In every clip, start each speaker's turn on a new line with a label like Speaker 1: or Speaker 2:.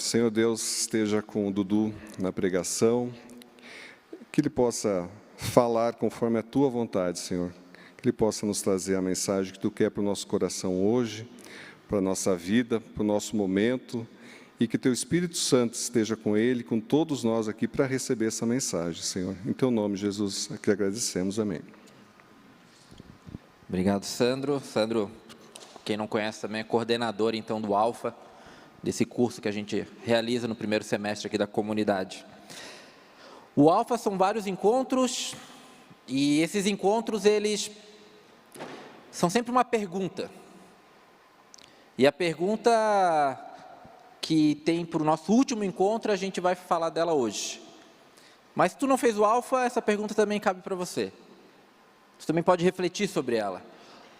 Speaker 1: Senhor Deus esteja com o Dudu na pregação, que ele possa falar conforme a Tua vontade, Senhor. Que ele possa nos trazer a mensagem que Tu quer para o nosso coração hoje, para a nossa vida, para o nosso momento, e que Teu Espírito Santo esteja com ele, com todos nós aqui, para receber essa mensagem, Senhor. Em Teu nome, Jesus, aqui agradecemos. Amém.
Speaker 2: Obrigado, Sandro. Sandro, quem não conhece também, é coordenador, então, do Alfa, desse curso que a gente realiza no primeiro semestre aqui da comunidade. O Alfa são vários encontros, e esses encontros, eles são sempre uma pergunta. E a pergunta que tem para o nosso último encontro, a gente vai falar dela hoje. Mas se tu não fez o Alfa, essa pergunta também cabe para você. Você também pode refletir sobre ela.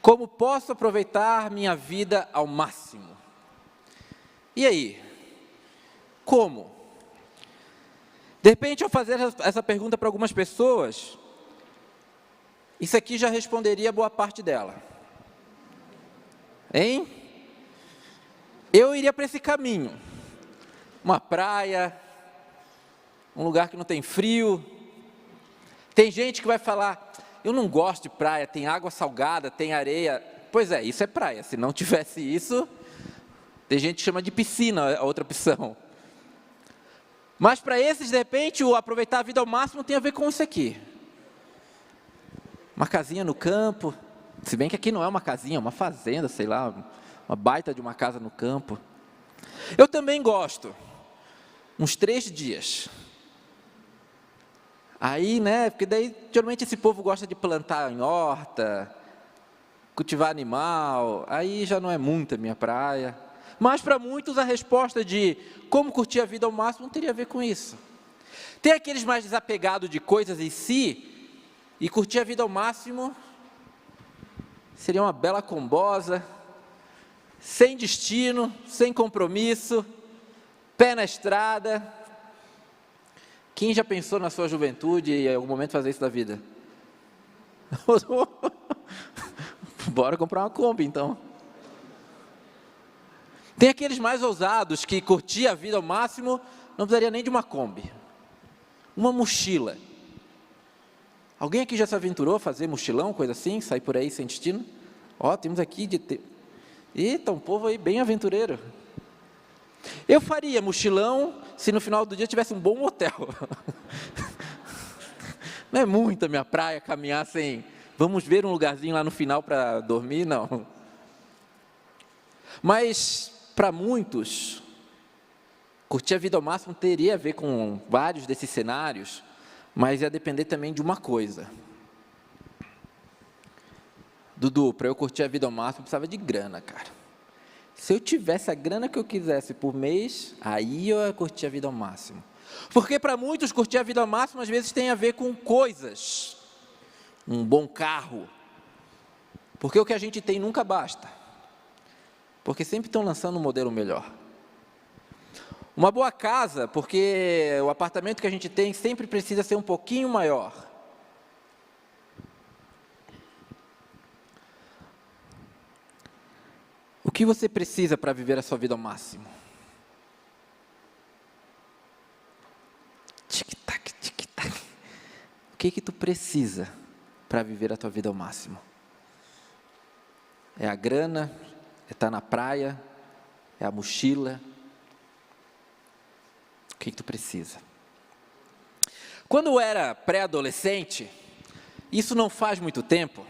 Speaker 2: Como posso aproveitar minha vida ao máximo? E aí? Como? De repente, ao fazer essa pergunta para algumas pessoas, isso aqui já responderia boa parte dela. Hein? Eu iria para esse caminho. Uma praia, um lugar que não tem frio. Tem gente que vai falar, eu não gosto de praia, tem água salgada, tem areia. Pois é, isso é praia. Se não tivesse isso, tem gente que chama de piscina a outra opção. Mas para esses, de repente, o aproveitar a vida ao máximo tem a ver com isso aqui. Uma casinha no campo, se bem que aqui não é uma casinha, é uma fazenda, sei lá, uma baita de uma casa no campo. Eu também gosto, uns 3 dias. Aí, né, porque daí, geralmente esse povo gosta de plantar em horta, cultivar animal, aí já não é muito a minha praia. Mas para muitos a resposta de como curtir a vida ao máximo não teria a ver com isso. Tem aqueles mais desapegados de coisas em si, e curtir a vida ao máximo seria uma bela combosa, sem destino, sem compromisso, pé na estrada. Quem já pensou na sua juventude e em algum momento fazer isso da vida? Bora comprar uma Kombi então. Tem aqueles mais ousados que curtir a vida ao máximo, não precisaria nem de uma Kombi. Uma mochila. Alguém aqui já se aventurou a fazer mochilão, coisa assim, sair por aí sem destino? Ó, temos aqui eita, um povo aí bem aventureiro. Eu faria mochilão se no final do dia tivesse um bom hotel. Não é muito a minha praia caminhar sem, vamos ver um lugarzinho lá no final para dormir, não. Mas para muitos, curtir a vida ao máximo teria a ver com vários desses cenários, mas ia depender também de uma coisa. Dudu, para eu curtir a vida ao máximo, eu precisava de grana, cara. Se eu tivesse a grana que eu quisesse por mês, aí eu ia curtir a vida ao máximo. Porque para muitos, curtir a vida ao máximo, às vezes tem a ver com coisas. Um bom carro. Porque o que a gente tem nunca basta. Porque sempre estão lançando um modelo melhor. Uma boa casa, porque o apartamento que a gente tem sempre precisa ser um pouquinho maior. O que você precisa para viver a sua vida ao máximo? Tic-tac, tic-tac. O que tu precisa para viver a tua vida ao máximo? É a grana? É estar na praia? É a mochila? O que tu precisa? Quando eu era pré-adolescente, isso não faz muito tempo,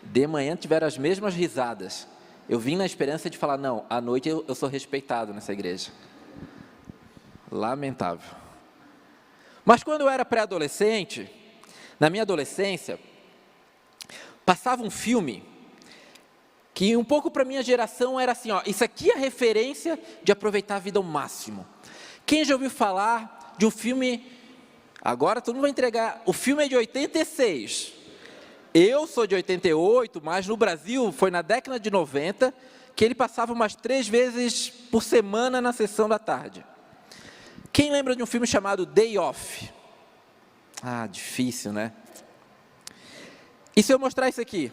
Speaker 2: de manhã tiveram as mesmas risadas. Eu vim na esperança de falar, não, à noite eu sou respeitado nessa igreja. Lamentável. Mas quando eu era pré-adolescente, na minha adolescência, passava um filme que um pouco para a minha geração era assim, ó, isso aqui é a referência de aproveitar a vida ao máximo. Quem já ouviu falar de um filme, agora todo mundo vai entregar, o filme é de 86, eu sou de 88, mas no Brasil foi na década de 90, que ele passava umas 3 vezes por semana na sessão da tarde. Quem lembra de um filme chamado Day Off? Ah, difícil, né? E se eu mostrar isso aqui?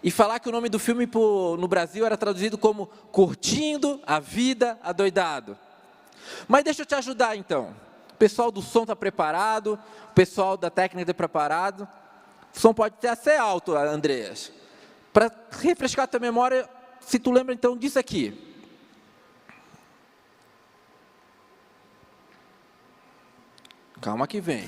Speaker 2: e falar que o nome do filme no Brasil era traduzido como Curtindo a Vida Adoidado. Mas deixa eu te ajudar então. O pessoal do som está preparado, o pessoal da técnica está preparado. O som pode até ser alto, Andreas. Para refrescar a tua memória, se tu lembra então disso aqui. Calma que vem.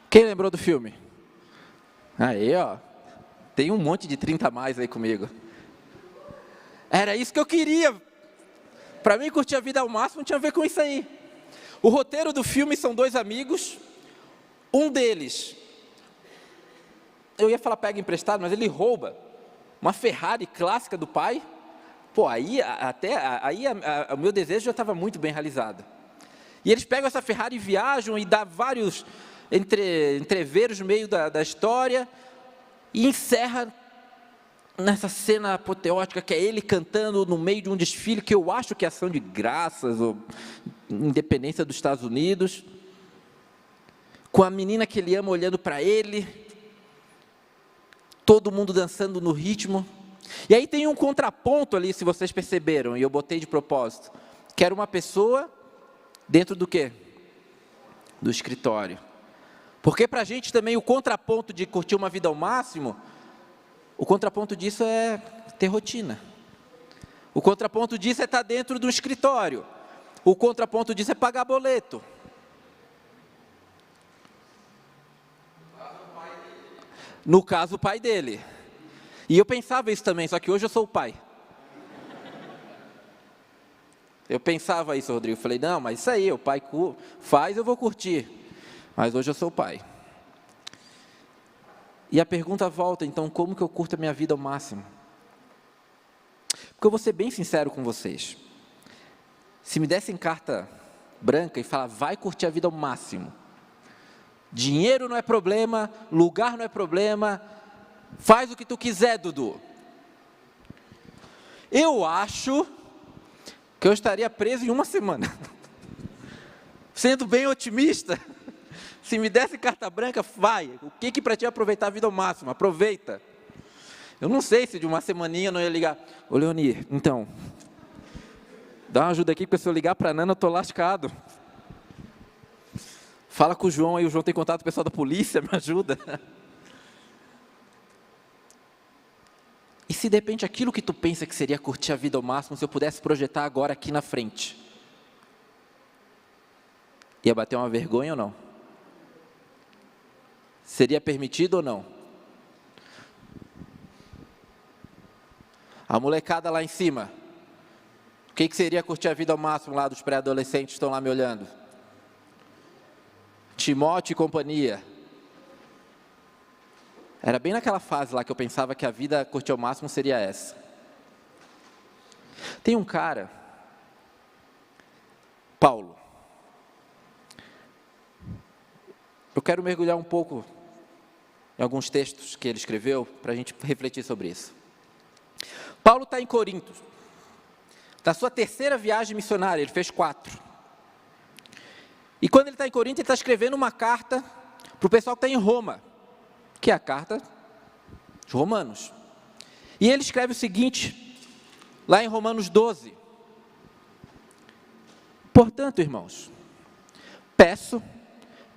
Speaker 2: Quem lembrou do filme? Aí, ó. Tem um monte de 30 a mais aí comigo. Era isso que eu queria. Para mim, curtir a vida ao máximo tinha a ver com isso aí. O roteiro do filme são dois amigos. Um deles, eu ia falar pega emprestado, mas ele rouba uma Ferrari clássica do pai. Pô, aí o meu desejo já estava muito bem realizado. E eles pegam essa Ferrari e viajam e dá vários entreveros no meio da história e encerra nessa cena apoteótica que é ele cantando no meio de um desfile que eu acho que é ação de graças ou independência dos Estados Unidos, com a menina que ele ama olhando para ele, todo mundo dançando no ritmo. E aí tem um contraponto ali, se vocês perceberam, e eu botei de propósito, que era uma pessoa dentro do quê? Do escritório. Porque para a gente também o contraponto de curtir uma vida ao máximo, o contraponto disso é ter rotina. O contraponto disso é estar dentro do escritório. O contraponto disso é pagar boleto. No caso, o pai dele. E eu pensava isso também, só que hoje eu sou o pai. Eu pensava isso, Rodrigo. Eu falei, não, mas isso aí, o pai faz, eu vou curtir. Mas hoje eu sou o pai. E a pergunta volta, então, como que eu curto a minha vida ao máximo? Porque eu vou ser bem sincero com vocês. Se me dessem carta branca e falar, vai curtir a vida ao máximo. Dinheiro não é problema, lugar não é problema, faz o que tu quiser, Dudu. Eu acho que eu estaria preso em uma semana. Sendo bem otimista, se me desse carta branca, vai. O que para ti é aproveitar a vida ao máximo? Aproveita. Eu não sei se de uma semaninha eu não ia ligar. Ô Leonir, então, dá uma ajuda aqui, porque se eu ligar para a Nana, eu estou lascado. Fala com o João aí, o João tem contato com o pessoal da polícia, me ajuda. E se de repente aquilo que tu pensa que seria curtir a vida ao máximo, se eu pudesse projetar agora aqui na frente, ia bater uma vergonha ou não? Seria permitido ou não? A molecada lá em cima, o que seria curtir a vida ao máximo lá dos pré-adolescentes que estão lá me olhando? Timóteo e companhia. Era bem naquela fase lá que eu pensava que a vida curtir ao máximo seria essa. Tem um cara, Paulo. Eu quero mergulhar um pouco em alguns textos que ele escreveu, para a gente refletir sobre isso. Paulo está em Corinto, da sua terceira viagem missionária, ele fez 4. E quando ele está em Corinto, ele está escrevendo uma carta para o pessoal que está em Roma, que é a carta dos Romanos. E ele escreve o seguinte, lá em Romanos 12. Portanto, irmãos, peço,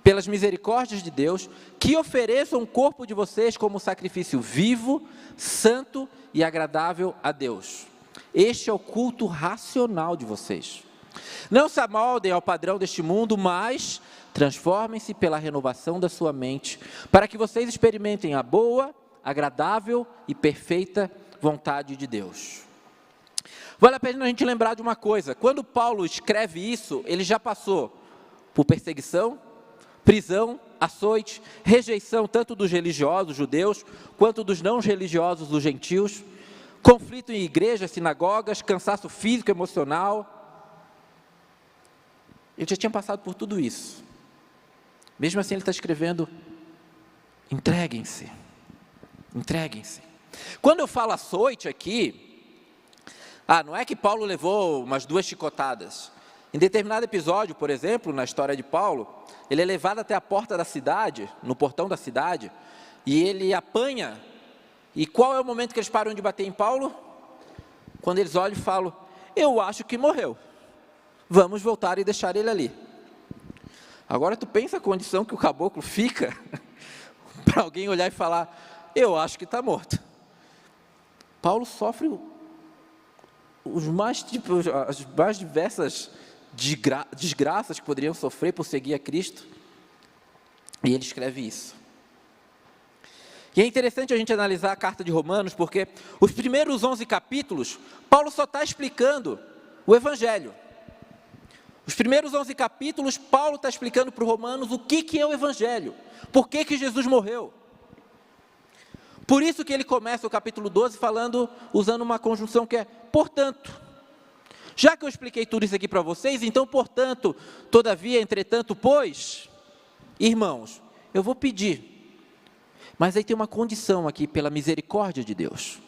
Speaker 2: pelas misericórdias de Deus, que ofereçam o corpo de vocês como sacrifício vivo, santo e agradável a Deus. Este é o culto racional de vocês. Não se amoldem ao padrão deste mundo, mas transformem-se pela renovação da sua mente, para que vocês experimentem a boa, agradável e perfeita vontade de Deus. Vale a pena a gente lembrar de uma coisa, quando Paulo escreve isso, ele já passou por perseguição, prisão, açoite, rejeição tanto dos religiosos judeus, quanto dos não religiosos dos gentios, conflito em igrejas, sinagogas, cansaço físico, emocional. Ele já tinha passado por tudo isso. Mesmo assim ele está escrevendo, entreguem-se, entreguem-se. Quando eu falo açoite aqui, não é que Paulo levou umas 2 chicotadas. Em determinado episódio, por exemplo, na história de Paulo, ele é levado até a porta da cidade, no portão da cidade, e ele apanha. E qual é o momento que eles param de bater em Paulo? Quando eles olham e falam, eu acho que morreu, vamos voltar e deixar ele ali. Agora tu pensa a condição que o caboclo fica, para alguém olhar e falar, eu acho que está morto. Paulo sofre as mais diversas desgraças que poderiam sofrer por seguir a Cristo, e ele escreve isso. E é interessante a gente analisar a carta de Romanos, porque os primeiros 11 capítulos, Paulo só está explicando o Evangelho. Os primeiros 11 capítulos, Paulo está explicando para os romanos o que é o Evangelho, por que Jesus morreu. Por isso que ele começa o capítulo 12 usando uma conjunção que é, portanto. Já que eu expliquei tudo isso aqui para vocês, então, portanto, todavia, entretanto, pois, irmãos, eu vou pedir, mas aí tem uma condição aqui, pela misericórdia de Deus,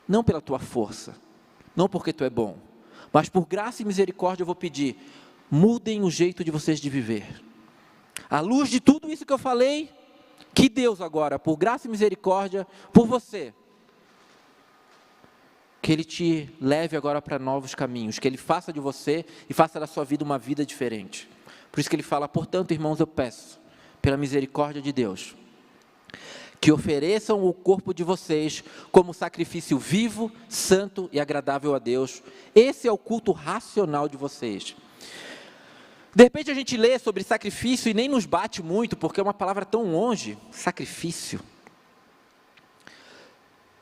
Speaker 2: não pela tua força, não porque tu é bom, mas por graça e misericórdia eu vou pedir, mudem o jeito de vocês de viver. À luz de tudo isso que eu falei, que Deus agora, por graça e misericórdia, por você, que Ele te leve agora para novos caminhos, que Ele faça de você e faça da sua vida uma vida diferente. Por isso que Ele fala, portanto, irmãos, eu peço, pela misericórdia de Deus, que ofereçam o corpo de vocês como sacrifício vivo, santo e agradável a Deus. Esse é o culto racional de vocês. De repente a gente lê sobre sacrifício e nem nos bate muito, porque é uma palavra tão longe, sacrifício.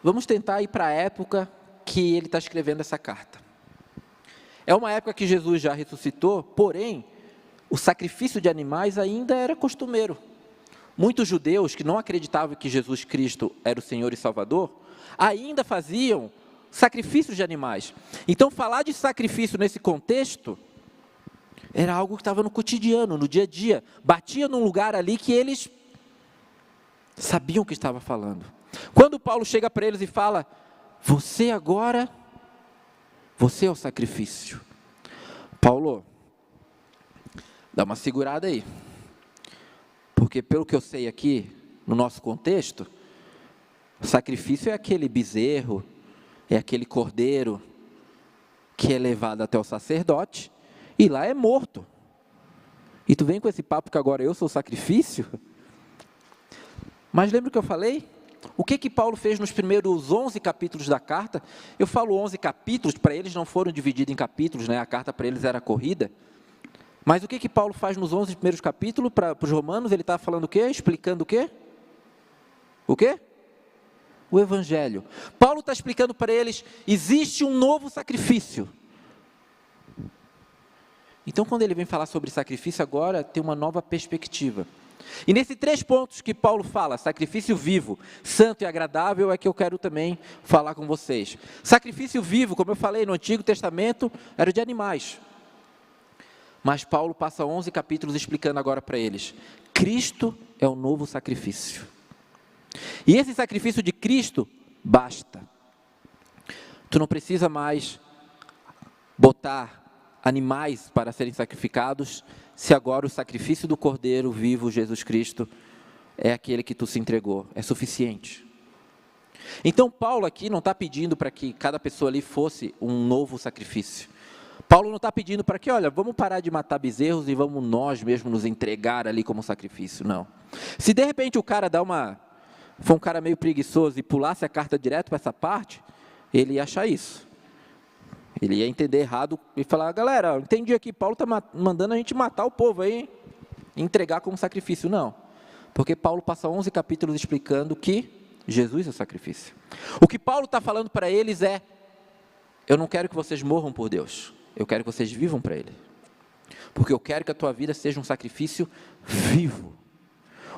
Speaker 2: Vamos tentar ir para a época que ele está escrevendo essa carta. É uma época que Jesus já ressuscitou, porém, o sacrifício de animais ainda era costumeiro. Muitos judeus que não acreditavam que Jesus Cristo era o Senhor e Salvador, ainda faziam sacrifícios de animais. Então, falar de sacrifício nesse contexto, era algo que estava no cotidiano, no dia a dia. Batia num lugar ali que eles sabiam o que estava falando. Quando Paulo chega para eles e fala, você é o sacrifício. Paulo, dá uma segurada aí. Porque pelo que eu sei aqui, no nosso contexto, o sacrifício é aquele bezerro, é aquele cordeiro, que é levado até o sacerdote, e lá é morto. E tu vem com esse papo que agora eu sou o sacrifício? Mas lembra o que eu falei? O que Paulo fez nos primeiros 11 capítulos da carta? Eu falo 11 capítulos, para eles não foram divididos em capítulos, né? A carta para eles era corrida. Mas o que Paulo faz nos 11 primeiros capítulos para os romanos? Ele está falando o quê? Explicando o quê? O quê? O Evangelho. Paulo está explicando para eles, existe um novo sacrifício. Então, quando ele vem falar sobre sacrifício, agora tem uma nova perspectiva. E nesses 3 pontos que Paulo fala, sacrifício vivo, santo e agradável, é que eu quero também falar com vocês. Sacrifício vivo, como eu falei, no Antigo Testamento, era de animais. Mas Paulo passa 11 capítulos explicando agora para eles, Cristo é o novo sacrifício. E esse sacrifício de Cristo, basta. Tu não precisa mais botar animais para serem sacrificados, se agora o sacrifício do Cordeiro vivo, Jesus Cristo, é aquele que tu se entregou, é suficiente. Então Paulo aqui não está pedindo para que cada pessoa ali fosse um novo sacrifício. Paulo não está pedindo para que, olha, vamos parar de matar bezerros e vamos nós mesmos nos entregar ali como sacrifício, não. Se de repente o cara for um cara meio preguiçoso e pulasse a carta direto para essa parte, ele ia achar isso. Ele ia entender errado e falar, galera, eu entendi aqui, Paulo está mandando a gente matar o povo aí, entregar como sacrifício. Não, porque Paulo passa 11 capítulos explicando que Jesus é o sacrifício. O que Paulo está falando para eles é, eu não quero que vocês morram por Deus, eu quero que vocês vivam para Ele. Porque eu quero que a tua vida seja um sacrifício vivo,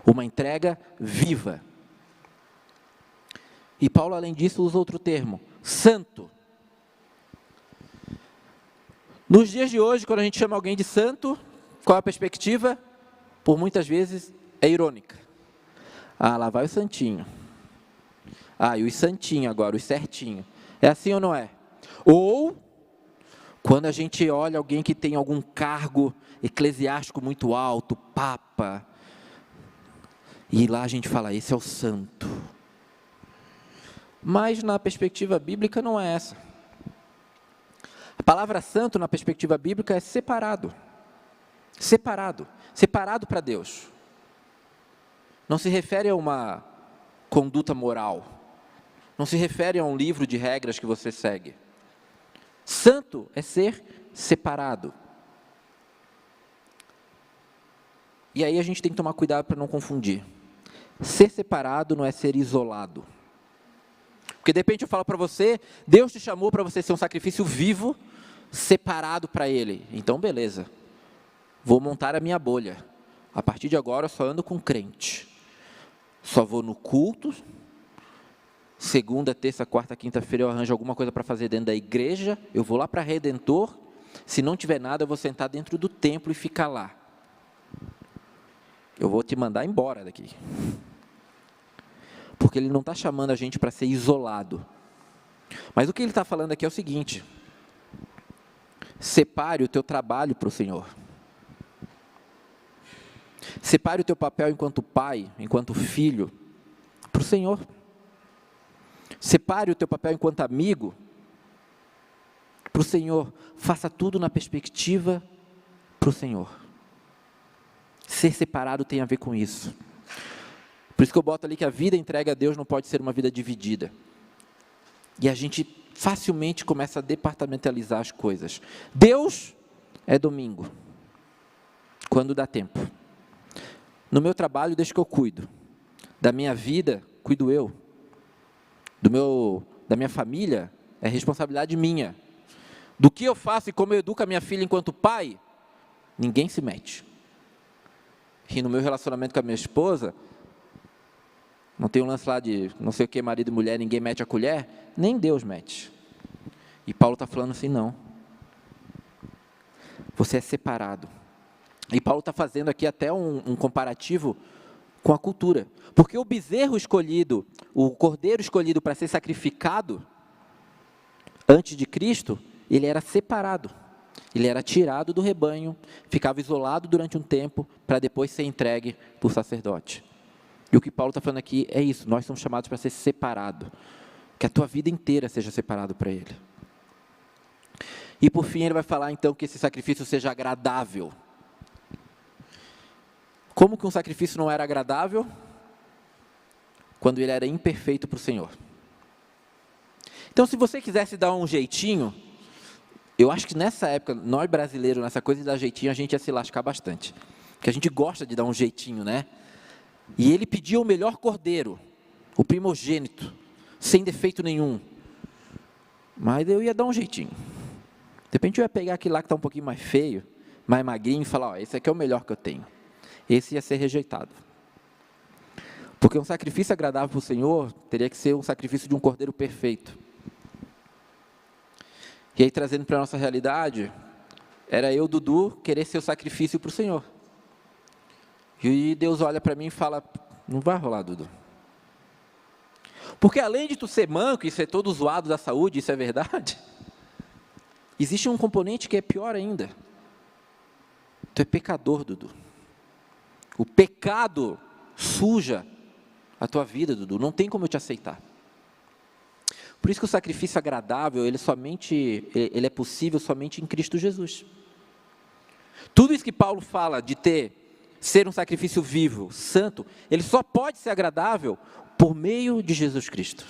Speaker 2: uma entrega viva. E Paulo, além disso, usa outro termo, santo. Nos dias de hoje, quando a gente chama alguém de santo, qual é a perspectiva? Por muitas vezes é irônica. Ah, lá vai o santinho. Ah, e os santinhos agora, os certinhos. É assim ou não é? Ou, quando a gente olha alguém que tem algum cargo eclesiástico muito alto, papa, e lá a gente fala, esse é o santo. Mas na perspectiva bíblica não é essa. A palavra santo na perspectiva bíblica é separado. Separado. Separado para Deus. Não se refere a uma conduta moral. Não se refere a um livro de regras que você segue. Santo é ser separado. E aí a gente tem que tomar cuidado para não confundir. Ser separado não é ser isolado. Porque de repente eu falo para você, Deus te chamou para você ser um sacrifício vivo, separado para Ele. Então beleza, vou montar a minha bolha. A partir de agora eu só ando com crente. Só vou no culto. Segunda, terça, quarta, quinta-feira eu arranjo alguma coisa para fazer dentro da igreja. Eu vou lá para Redentor. Se não tiver nada, eu vou sentar dentro do templo e ficar lá. Eu vou te mandar embora daqui. Porque Ele não está chamando a gente para ser isolado. Mas o que Ele está falando aqui é o seguinte: separe o teu trabalho para o Senhor. Separe o teu papel enquanto pai, enquanto filho, para o Senhor. Separe o teu papel enquanto amigo, para o Senhor. Faça tudo na perspectiva para o Senhor. Ser separado tem a ver com isso. Por isso que eu boto ali que a vida entregue a Deus não pode ser uma vida dividida. E a gente facilmente começa a departamentalizar as coisas. Deus é domingo, quando dá tempo. No meu trabalho, deixa que eu cuido. Da minha vida, cuido eu. Da minha família, é responsabilidade minha. Do que eu faço e como eu educo a minha filha enquanto pai, ninguém se mete. E no meu relacionamento com a minha esposa, não tem um lance lá de não sei o que, marido e mulher, ninguém mete a colher, nem Deus mete. E Paulo está falando assim, não. Você é separado. E Paulo está fazendo aqui até um comparativo com a cultura. Porque o bezerro escolhido, o cordeiro escolhido para ser sacrificado, antes de Cristo, ele era separado. Ele era tirado do rebanho, ficava isolado durante um tempo, para depois ser entregue por sacerdote. E o que Paulo está falando aqui é isso, nós somos chamados para ser separado. Que a tua vida inteira seja separado para Ele. E por fim ele vai falar então que esse sacrifício seja agradável. Como que um sacrifício não era agradável? Quando ele era imperfeito para o Senhor. Então se você quisesse dar um jeitinho, eu acho que nessa época, nós brasileiros, nessa coisa de dar jeitinho, a gente ia se lascar bastante. Porque a gente gosta de dar um jeitinho, né? E ele pedia o melhor cordeiro, o primogênito, sem defeito nenhum. Mas eu ia dar um jeitinho. De repente eu ia pegar aquele lá que está um pouquinho mais feio, mais magrinho, e falar, ó, esse aqui é o melhor que eu tenho. Esse ia ser rejeitado. Porque um sacrifício agradável para o Senhor, teria que ser um sacrifício de um cordeiro perfeito. E aí, trazendo para a nossa realidade, era eu, Dudu, querer ser o sacrifício para o Senhor. E Deus olha para mim e fala, não vai rolar, Dudu. Porque além de tu ser manco e ser todo zoado da saúde, isso é verdade, existe um componente que é pior ainda. Tu é pecador, Dudu. O pecado suja a tua vida, Dudu. Não tem como eu te aceitar. Por isso que o sacrifício agradável, ele é possível somente em Cristo Jesus. Tudo isso que Paulo fala de ser um sacrifício vivo, santo, ele só pode ser agradável por meio de Jesus Cristo.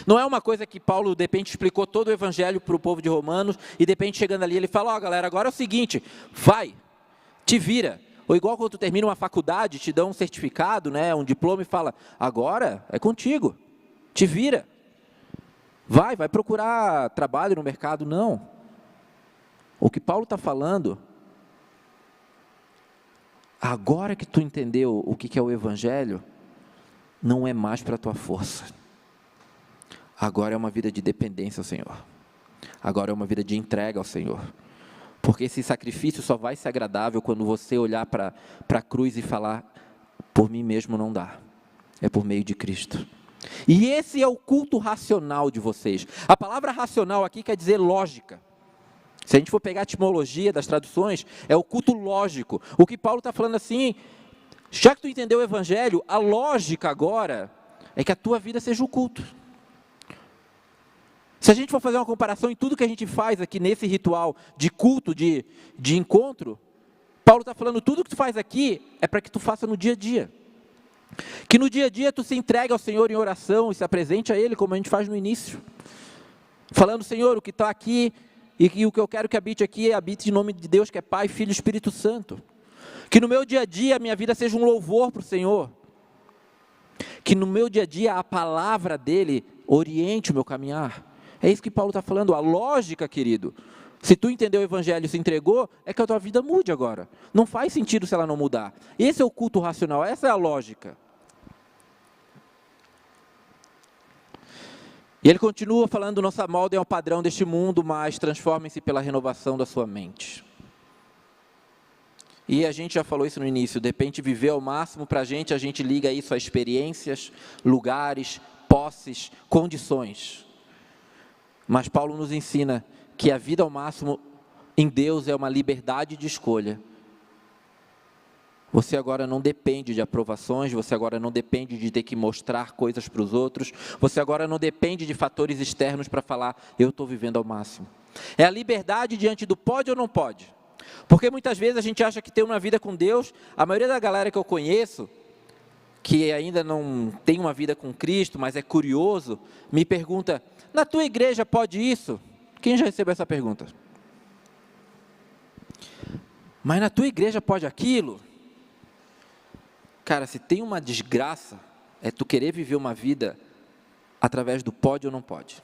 Speaker 2: Não é uma coisa que Paulo, de repente, explicou todo o evangelho para o povo de Romanos, e de repente, chegando ali, ele fala, ó, galera, agora é o seguinte, vai, te vira. Ou igual quando tu termina uma faculdade, te dão um certificado, né, um diploma, e fala, agora é contigo. Te vira, vai procurar trabalho no mercado, não. O que Paulo está falando, agora que tu entendeu o que é o Evangelho, não é mais para a tua força. Agora é uma vida de dependência ao Senhor. Agora é uma vida de entrega ao Senhor. Porque esse sacrifício só vai ser agradável quando você olhar para a cruz e falar, por mim mesmo não dá. É por meio de Cristo. E esse é o culto racional de vocês. A palavra racional aqui quer dizer lógica. Se a gente for pegar a etimologia das traduções, é o culto lógico. O que Paulo está falando assim, já que tu entendeu o Evangelho, a lógica agora é que a tua vida seja o culto. Se a gente for fazer uma comparação em tudo que a gente faz aqui nesse ritual de culto, de encontro, Paulo está falando, tudo que tu faz aqui é para que tu faça no dia a dia. Que no dia a dia tu se entregue ao Senhor em oração e se apresente a Ele, como a gente faz no início. Falando, Senhor, o que está aqui e o que eu quero que habite aqui, habite em nome de Deus, que é Pai, Filho e Espírito Santo. Que no meu dia a dia a minha vida seja um louvor para o Senhor. Que no meu dia a dia a palavra dEle oriente o meu caminhar. É isso que Paulo está falando, a lógica, querido. Se tu entendeu o Evangelho e se entregou, é que a tua vida mude agora. Não faz sentido se ela não mudar. Esse é o culto racional, essa é a lógica. E ele continua falando, não se amoldem ao padrão deste mundo, mas transformem-se pela renovação da sua mente. E a gente já falou isso no início, de repente viver ao máximo para a gente liga isso a experiências, lugares, posses, condições. Mas Paulo nos ensina que a vida ao máximo em Deus é uma liberdade de escolha. Você agora não depende de aprovações, você agora não depende de ter que mostrar coisas para os outros, você agora não depende de fatores externos para falar, eu estou vivendo ao máximo. É a liberdade diante do pode ou não pode. Porque muitas vezes a gente acha que ter uma vida com Deus, a maioria da galera que eu conheço, que ainda não tem uma vida com Cristo, mas é curioso, me pergunta, na tua igreja pode isso? Quem já recebeu essa pergunta? Mas na tua igreja pode aquilo? Cara, se tem uma desgraça, é tu querer viver uma vida através do pode ou não pode.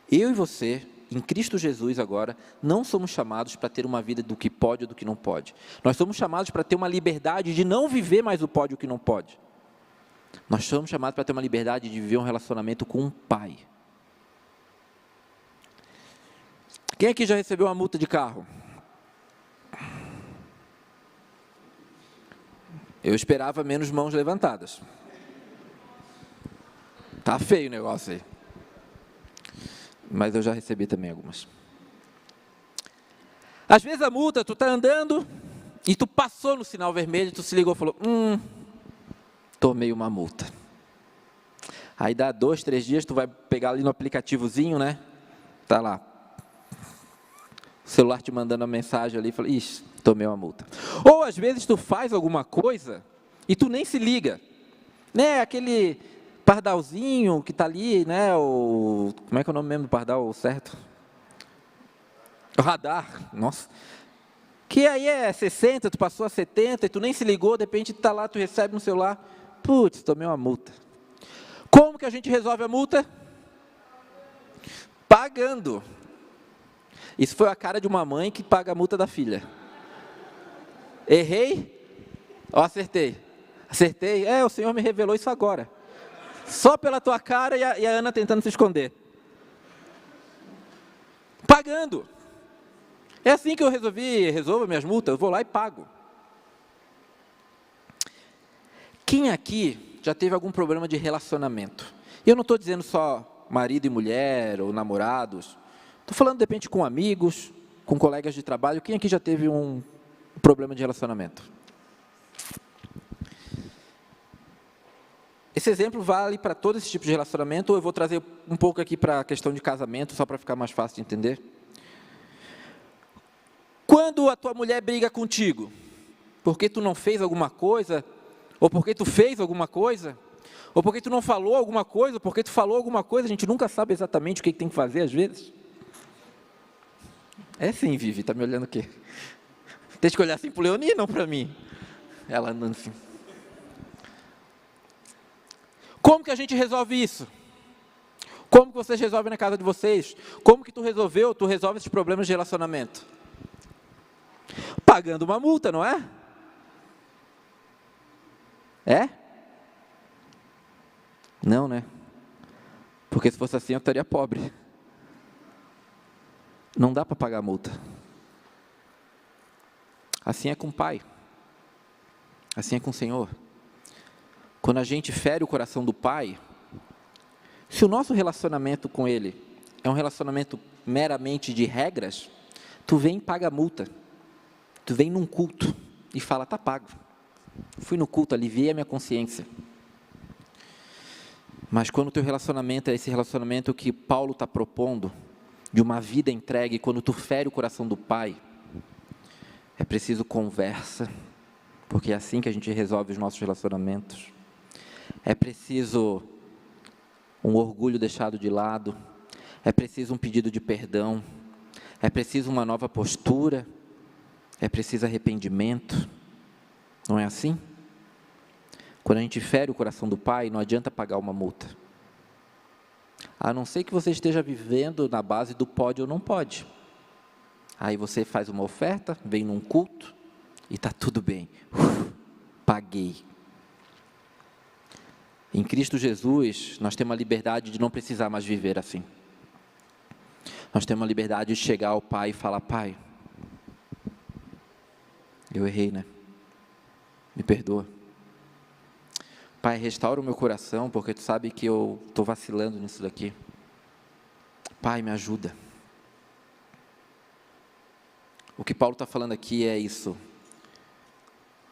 Speaker 2: Eu e você, em Cristo Jesus agora, não somos chamados para ter uma vida do que pode ou do que não pode. Nós somos chamados para ter uma liberdade de não viver mais o pode ou o que não pode. Nós somos chamados para ter uma liberdade de viver um relacionamento com um pai. Quem aqui já recebeu uma multa de carro? Eu esperava menos mãos levantadas. Tá feio o negócio aí. Mas eu já recebi também algumas. Às vezes a multa, tu tá andando e tu passou no sinal vermelho, tu se ligou e falou, tomei uma multa. Aí dá 2, 3 dias, tu vai pegar ali no aplicativozinho, né? Tá lá. O celular te mandando uma mensagem ali, fala, ixi, tomei uma multa. Ou às vezes tu faz alguma coisa e tu nem se liga, né? Aquele pardalzinho que tá ali, né? Como é que é o nome mesmo do pardal certo? O radar, nossa. Que aí é 60, tu passou a 70 e tu nem se ligou, de repente tu tá lá, tu recebe no celular, putz, tomei uma multa. Como que a gente resolve a multa? Pagando. Isso foi a cara de uma mãe que paga a multa da filha. Errei? Ou acertei? Acertei? O Senhor me revelou isso agora. Só pela tua cara e a Ana tentando se esconder. Pagando. É assim que eu resolvo minhas multas, eu vou lá e pago. Quem aqui já teve algum problema de relacionamento? E eu não estou dizendo só marido e mulher, ou namorados. Estou falando, de repente, com amigos, com colegas de trabalho. Quem aqui já teve um problema de relacionamento? Esse exemplo vale para todo esse tipo de relacionamento, ou eu vou trazer um pouco aqui para a questão de casamento, só para ficar mais fácil de entender. Quando a tua mulher briga contigo, porque tu não fez alguma coisa, ou porque tu fez alguma coisa, ou porque tu não falou alguma coisa, ou porque tu falou alguma coisa, a gente nunca sabe exatamente o que tem que fazer às vezes. É sim, Vivi, está me olhando o quê? Tem que olhar assim para o Leoni, não para mim. Ela andando assim. Como que a gente resolve isso? Como que vocês resolvem na casa de vocês? Como que tu resolve esses problemas de relacionamento? Pagando uma multa, não é? É? Não, né? Porque se fosse assim eu estaria pobre. Não dá para pagar a multa. Assim é com o Pai. Assim é com o Senhor. Quando a gente fere o coração do Pai, se o nosso relacionamento com Ele é um relacionamento meramente de regras, tu vem e paga a multa. Tu vem num culto e fala, tá pago. Fui no culto, aliviei a minha consciência. Mas quando o teu relacionamento é esse relacionamento que Paulo está propondo, de uma vida entregue, quando tu fere o coração do Pai, é preciso conversa, porque é assim que a gente resolve os nossos relacionamentos. É preciso um orgulho deixado de lado, é preciso um pedido de perdão, é preciso uma nova postura, é preciso arrependimento. Não é assim? Quando a gente fere o coração do Pai, não adianta pagar uma multa. A não ser que você esteja vivendo na base do pode ou não pode. Aí você faz uma oferta, vem num culto e está tudo bem. Paguei. Em Cristo Jesus, nós temos a liberdade de não precisar mais viver assim. Nós temos a liberdade de chegar ao Pai e falar, Pai, eu errei, né? Me perdoa. Pai, restaura o meu coração, porque Tu sabe que eu estou vacilando nisso daqui. Pai, me ajuda. O que Paulo está falando aqui é isso.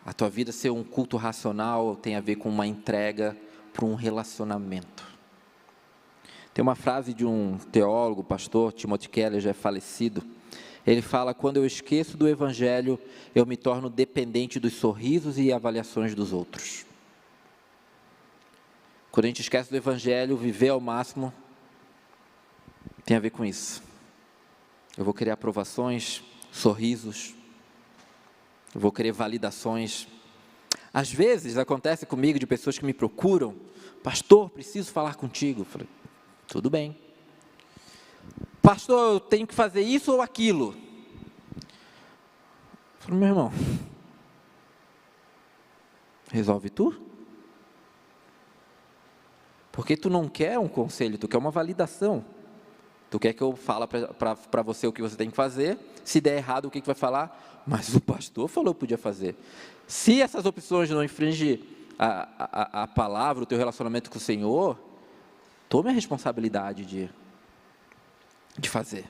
Speaker 2: A tua vida ser um culto racional tem a ver com uma entrega para um relacionamento. Tem uma frase de um teólogo, pastor, Timothy Keller, já é falecido. Ele fala, quando eu esqueço do Evangelho, eu me torno dependente dos sorrisos e avaliações dos outros. Quando a gente esquece do Evangelho, viver ao máximo, tem a ver com isso. Eu vou querer aprovações, sorrisos, eu vou querer validações. Às vezes acontece comigo de pessoas que me procuram, pastor, preciso falar contigo. Eu falei, tudo bem. Pastor, eu tenho que fazer isso ou aquilo? Eu falei, meu irmão, resolve tu? Porque tu não quer um conselho, tu quer uma validação. Tu quer que eu fale para você o que você tem que fazer, se der errado o que vai falar? Mas o pastor falou que podia fazer. Se essas opções não infringem a palavra, o teu relacionamento com o Senhor, tome a responsabilidade de fazer.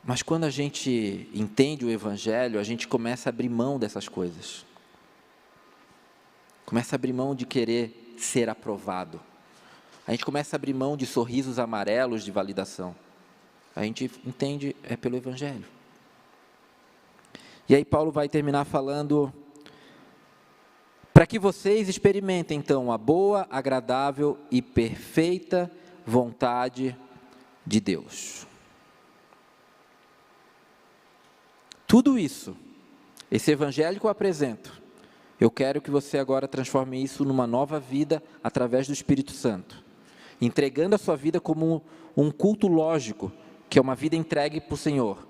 Speaker 2: Mas quando a gente entende o Evangelho, a gente começa a abrir mão dessas coisas. Começa a abrir mão de querer ser aprovado. A gente começa a abrir mão de sorrisos amarelos de validação. A gente entende, é pelo Evangelho. E aí Paulo vai terminar falando, para que vocês experimentem então a boa, agradável e perfeita vontade de Deus. Tudo isso, esse Evangelho que eu apresento, eu quero que você agora transforme isso numa nova vida através do Espírito Santo, entregando a sua vida como um culto lógico, que é uma vida entregue para o Senhor,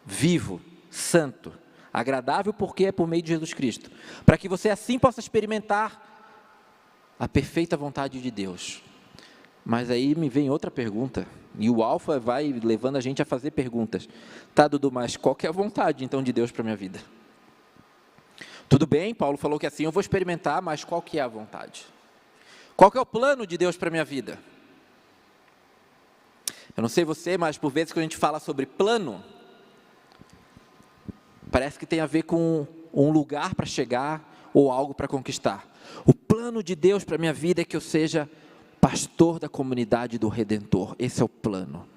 Speaker 2: vivo, santo, agradável porque é por meio de Jesus Cristo, para que você assim possa experimentar a perfeita vontade de Deus. Mas aí me vem outra pergunta, e o Alfa vai levando a gente a fazer perguntas. Tá, Dudu, mas qual que é a vontade então de Deus para a minha vida? Tudo bem, Paulo falou que assim eu vou experimentar, mas qual que é a vontade? Qual que é o plano de Deus para a minha vida? Eu não sei você, mas por vezes quando a gente fala sobre plano, parece que tem a ver com um lugar para chegar ou algo para conquistar. O plano de Deus para a minha vida é que eu seja pastor da comunidade do Redentor. Esse é o plano.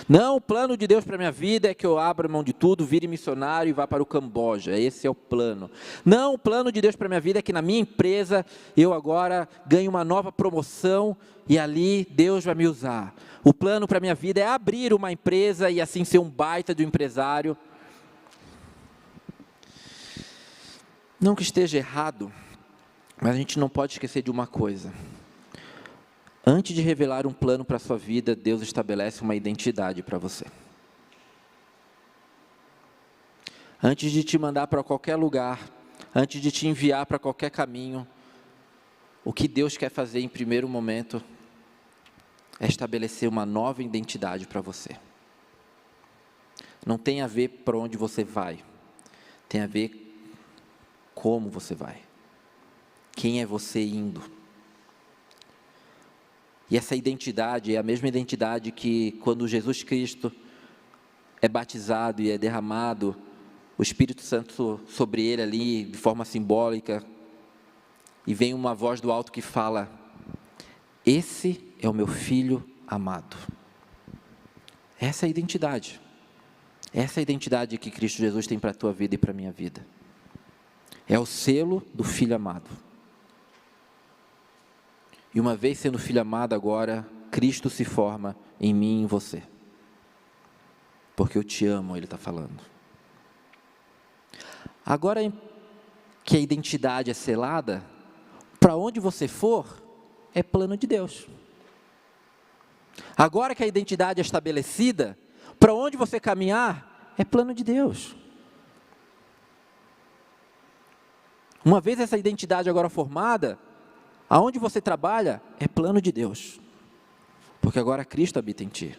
Speaker 2: Não, o plano de Deus para a minha vida é que eu abra mão de tudo, vire missionário e vá para o Camboja. Esse é o plano. Não, o plano de Deus para a minha vida é que na minha empresa eu agora ganhe uma nova promoção e ali Deus vai me usar. O plano para a minha vida é abrir uma empresa e assim ser um baita de um empresário. Não que esteja errado, mas a gente não pode esquecer de uma coisa. Antes de revelar um plano para a sua vida, Deus estabelece uma identidade para você. Antes de te mandar para qualquer lugar, antes de te enviar para qualquer caminho, o que Deus quer fazer em primeiro momento é estabelecer uma nova identidade para você. Não tem a ver para onde você vai, tem a ver como você vai. Quem é você indo? E essa identidade é a mesma identidade que quando Jesus Cristo é batizado e é derramado o Espírito Santo sobre ele ali, de forma simbólica, e vem uma voz do alto que fala: esse é o meu filho amado. Essa é a identidade. Essa é a identidade que Cristo Jesus tem para a tua vida e para a minha vida. É o selo do filho amado. E uma vez sendo filho amado agora, Cristo se forma em mim e em você. Porque eu te amo, ele está falando. Agora que a identidade é selada, para onde você for, é plano de Deus. Agora que a identidade é estabelecida, para onde você caminhar, é plano de Deus. Uma vez essa identidade agora formada, aonde você trabalha, é plano de Deus. Porque agora Cristo habita em ti.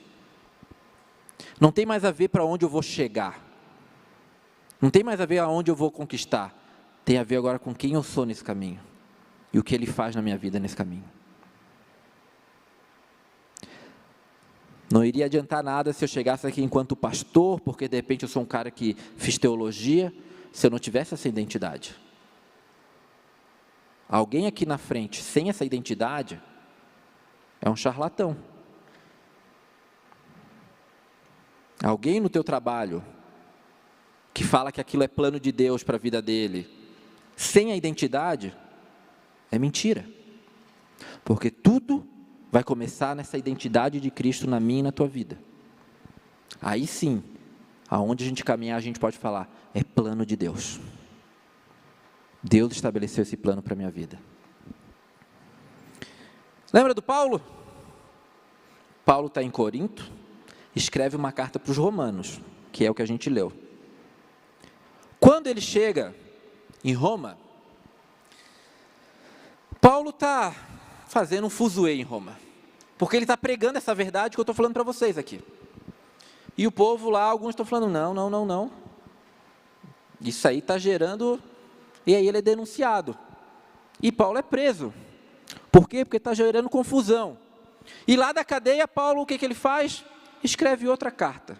Speaker 2: Não tem mais a ver para onde eu vou chegar. Não tem mais a ver aonde eu vou conquistar. Tem a ver agora com quem eu sou nesse caminho. E o que Ele faz na minha vida nesse caminho. Não iria adiantar nada se eu chegasse aqui enquanto pastor, porque de repente eu sou um cara que fiz teologia, se eu não tivesse essa identidade. Alguém aqui na frente, sem essa identidade, é um charlatão. Alguém no teu trabalho, que fala que aquilo é plano de Deus para a vida dele, sem a identidade, é mentira. Porque tudo vai começar nessa identidade de Cristo na minha e na tua vida. Aí sim, aonde a gente caminhar, a gente pode falar, é plano de Deus. Deus estabeleceu esse plano para a minha vida. Lembra do Paulo? Paulo está em Corinto, escreve uma carta para os romanos, que é o que a gente leu. Quando ele chega em Roma, Paulo está fazendo um fuzuê em Roma, porque ele está pregando essa verdade que eu estou falando para vocês aqui. E o povo lá, alguns estão falando, não. Isso aí está gerando... E aí ele é denunciado. E Paulo é preso. Por quê? Porque está gerando confusão. E lá da cadeia, Paulo, o que ele faz? Escreve outra carta.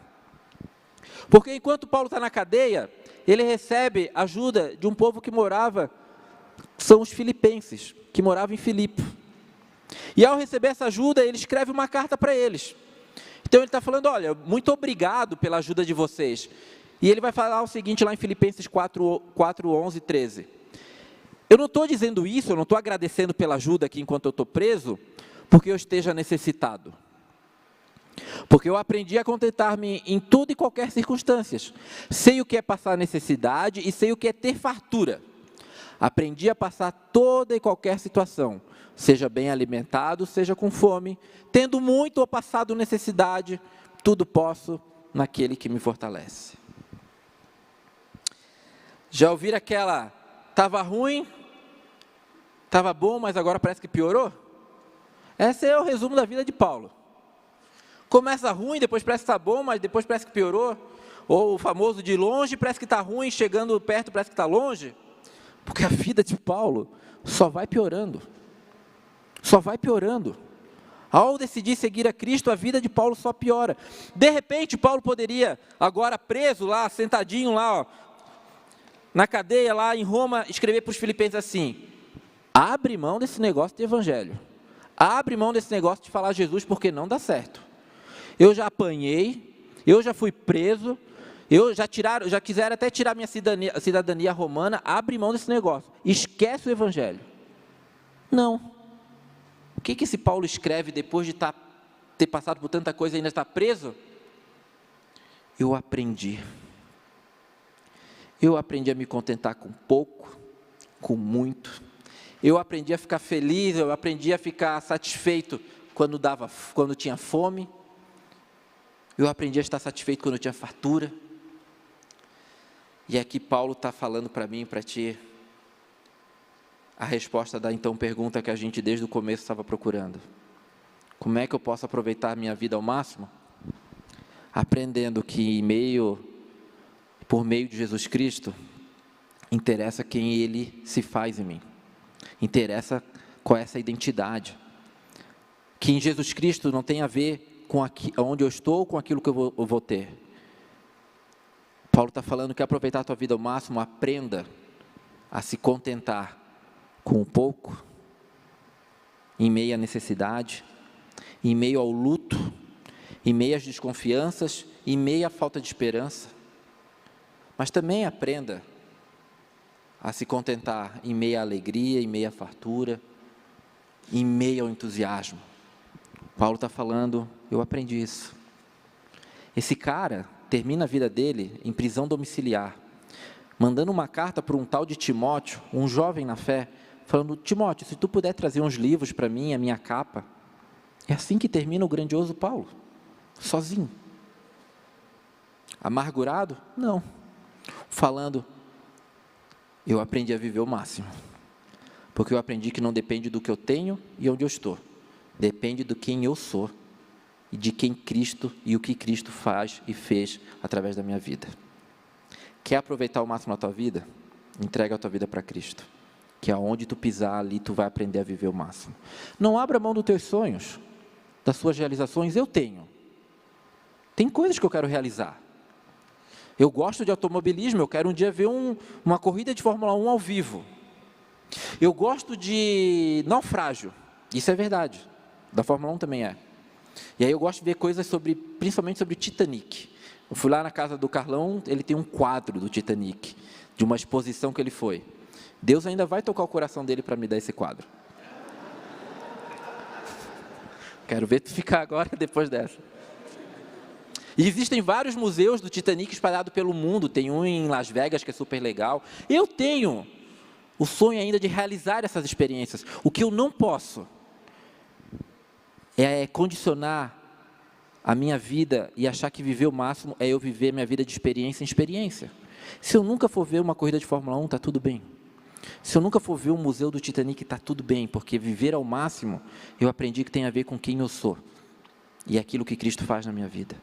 Speaker 2: Porque enquanto Paulo está na cadeia, ele recebe ajuda de um povo que morava, são os filipenses, que moravam em Filipe. E ao receber essa ajuda, ele escreve uma carta para eles. Então ele está falando, olha, muito obrigado pela ajuda de vocês. E ele vai falar o seguinte lá em Filipenses 4, 11, 13. Eu não estou dizendo isso, eu não estou agradecendo pela ajuda aqui enquanto eu estou preso, porque eu esteja necessitado. Porque eu aprendi a contentar-me em toda e qualquer circunstância. Sei o que é passar necessidade e sei o que é ter fartura. Aprendi a passar toda e qualquer situação, seja bem alimentado, seja com fome, tendo muito ou passado necessidade, tudo posso naquele que me fortalece. Já ouviram aquela, estava ruim, estava bom, mas agora parece que piorou? Esse é o resumo da vida de Paulo. Começa ruim, depois parece que está bom, mas depois parece que piorou. Ou o famoso de longe parece que está ruim, chegando perto parece que está longe. Porque a vida de Paulo só vai piorando. Só vai piorando. Ao decidir seguir a Cristo, a vida de Paulo só piora. De repente, Paulo poderia, agora preso lá, sentadinho lá, ó, na cadeia lá em Roma, escrever para os filipenses assim, abre mão desse negócio de evangelho, abre mão desse negócio de falar Jesus, porque não dá certo. Eu já apanhei, eu já fui preso, já quiseram até tirar minha cidadania romana, abre mão desse negócio, esquece o evangelho. Não. O que esse Paulo escreve depois de ter passado por tanta coisa e ainda está preso? Eu aprendi a me contentar com pouco, com muito. Eu aprendi a ficar feliz, eu aprendi a ficar satisfeito quando tinha fome. Eu aprendi a estar satisfeito quando eu tinha fartura. E aqui Paulo está falando para mim e para ti a resposta da então pergunta que a gente desde o começo estava procurando. Como é que eu posso aproveitar a minha vida ao máximo? Aprendendo que por meio de Jesus Cristo, interessa quem Ele se faz em mim. Interessa qual é essa identidade. Que em Jesus Cristo não tem a ver com onde eu estou, com aquilo que eu vou ter. Paulo está falando que aproveitar a tua vida ao máximo, aprenda a se contentar com o pouco, em meio à necessidade, em meio ao luto, em meio às desconfianças, em meio à falta de esperança. Mas também aprenda a se contentar em meio à alegria, em meio à fartura, em meio ao entusiasmo. Paulo está falando, eu aprendi isso. Esse cara termina a vida dele em prisão domiciliar, mandando uma carta para um tal de Timóteo, um jovem na fé, falando: Timóteo, se tu puder trazer uns livros para mim, a minha capa. É assim que termina o grandioso Paulo, sozinho. Amargurado? Não. Falando, eu aprendi a viver o máximo, porque eu aprendi que não depende do que eu tenho e onde eu estou, depende do quem eu sou e de quem Cristo e o que Cristo faz e fez através da minha vida. Quer aproveitar o máximo a tua vida? Entrega a tua vida para Cristo, que aonde tu pisar ali, tu vai aprender a viver o máximo. Não abra mão dos teus sonhos, das suas realizações. Eu tenho. Tem coisas que eu quero realizar. Eu gosto de automobilismo, eu quero um dia ver uma corrida de Fórmula 1 ao vivo. Eu gosto de naufrágio, isso é verdade, da Fórmula 1 também é. E aí eu gosto de ver coisas principalmente sobre Titanic. Eu fui lá na casa do Carlão, ele tem um quadro do Titanic, de uma exposição que ele foi. Deus ainda vai tocar o coração dele para me dar esse quadro. Quero ver tu ficar agora depois dessa. E existem vários museus do Titanic espalhados pelo mundo. Tem um em Las Vegas que é super legal. Eu tenho o sonho ainda de realizar essas experiências. O que eu não posso é condicionar a minha vida e achar que viver o máximo é eu viver minha vida de experiência em experiência. Se eu nunca for ver uma corrida de Fórmula 1, está tudo bem. Se eu nunca for ver o museu do Titanic, está tudo bem, porque viver ao máximo, eu aprendi que tem a ver com quem eu sou e aquilo que Cristo faz na minha vida.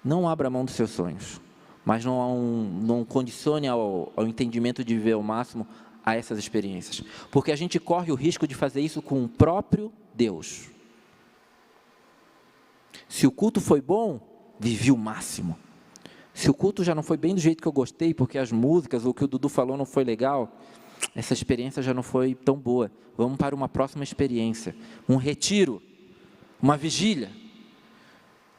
Speaker 2: Não abra mão dos seus sonhos, mas não condicione ao entendimento de viver ao máximo a essas experiências, porque a gente corre o risco de fazer isso com o próprio Deus. Se o culto foi bom, vivi o máximo. Se o culto já não foi bem do jeito que eu gostei, porque as músicas ou o que o Dudu falou não foi legal, essa experiência já não foi tão boa. Vamos para uma próxima experiência, um retiro, uma vigília.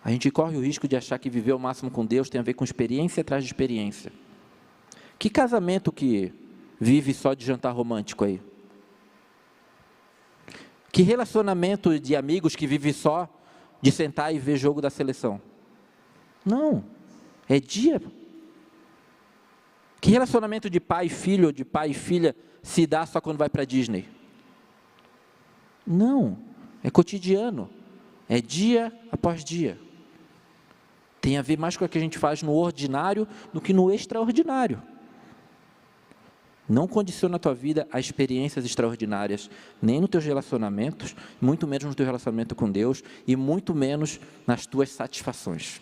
Speaker 2: A gente corre o risco de achar que viver o máximo com Deus tem a ver com experiência atrás de experiência. Que casamento que vive só de jantar romântico aí? Que relacionamento de amigos que vive só de sentar e ver jogo da seleção? Não, é dia. Que relacionamento de pai e filho, ou de pai e filha, se dá só quando vai para a Disney? Não, é cotidiano, é dia após dia. Tem a ver mais com o que a gente faz no ordinário do que no extraordinário. Não condiciona a tua vida a experiências extraordinárias, nem nos teus relacionamentos, muito menos no teu relacionamento com Deus e muito menos nas tuas satisfações.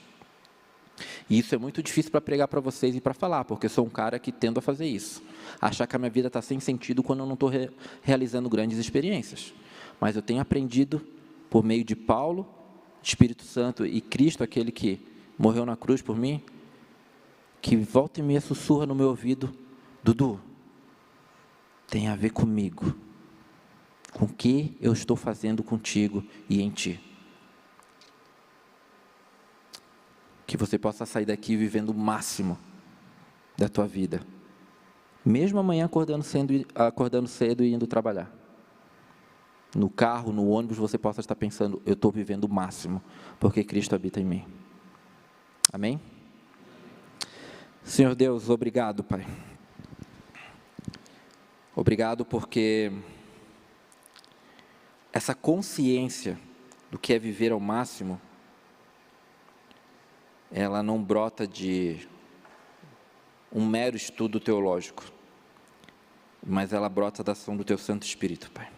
Speaker 2: E isso é muito difícil para pregar para vocês e para falar, porque eu sou um cara que tendo a fazer isso. Achar que a minha vida está sem sentido quando eu não estou realizando grandes experiências. Mas eu tenho aprendido, por meio de Paulo, Espírito Santo e Cristo, aquele que morreu na cruz por mim, que volta e meia sussurra no meu ouvido: Dudu, tem a ver comigo, com o que eu estou fazendo contigo e em ti. Que você possa sair daqui vivendo o máximo da tua vida, mesmo amanhã acordando cedo e indo trabalhar. No carro, no ônibus, você possa estar pensando: eu estou vivendo o máximo, porque Cristo habita em mim. Amém? Senhor Deus, obrigado, Pai. Obrigado porque essa consciência do que é viver ao máximo, ela não brota de um mero estudo teológico, mas ela brota da ação do Teu Santo Espírito, Pai.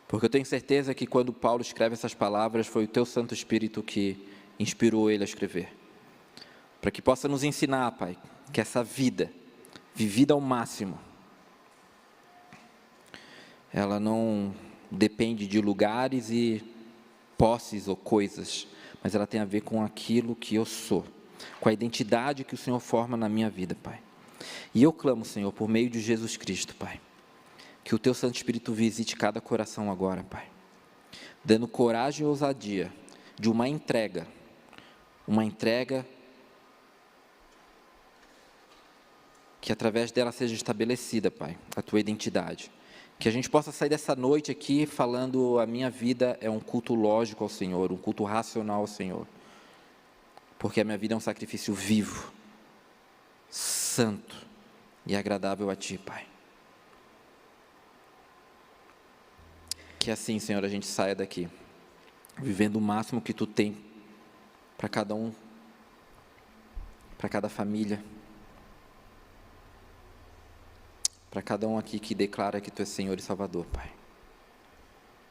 Speaker 2: Porque eu tenho certeza que quando Paulo escreve essas palavras, foi o Teu Santo Espírito que inspirou ele a escrever. Para que possa nos ensinar, Pai, que essa vida, vivida ao máximo, ela não depende de lugares e posses ou coisas, mas ela tem a ver com aquilo que eu sou, com a identidade que o Senhor forma na minha vida, Pai. E eu clamo, Senhor, por meio de Jesus Cristo, Pai, que o Teu Santo Espírito visite cada coração agora, Pai, dando coragem e ousadia de uma entrega que através dela seja estabelecida, Pai, a Tua identidade. Que a gente possa sair dessa noite aqui falando: a minha vida é um culto lógico ao Senhor, um culto racional ao Senhor, porque a minha vida é um sacrifício vivo, santo e agradável a Ti, Pai. Que assim, Senhor, a gente saia daqui vivendo o máximo que Tu tem para cada um, para cada família, para cada um aqui que declara que Tu és Senhor e Salvador, Pai.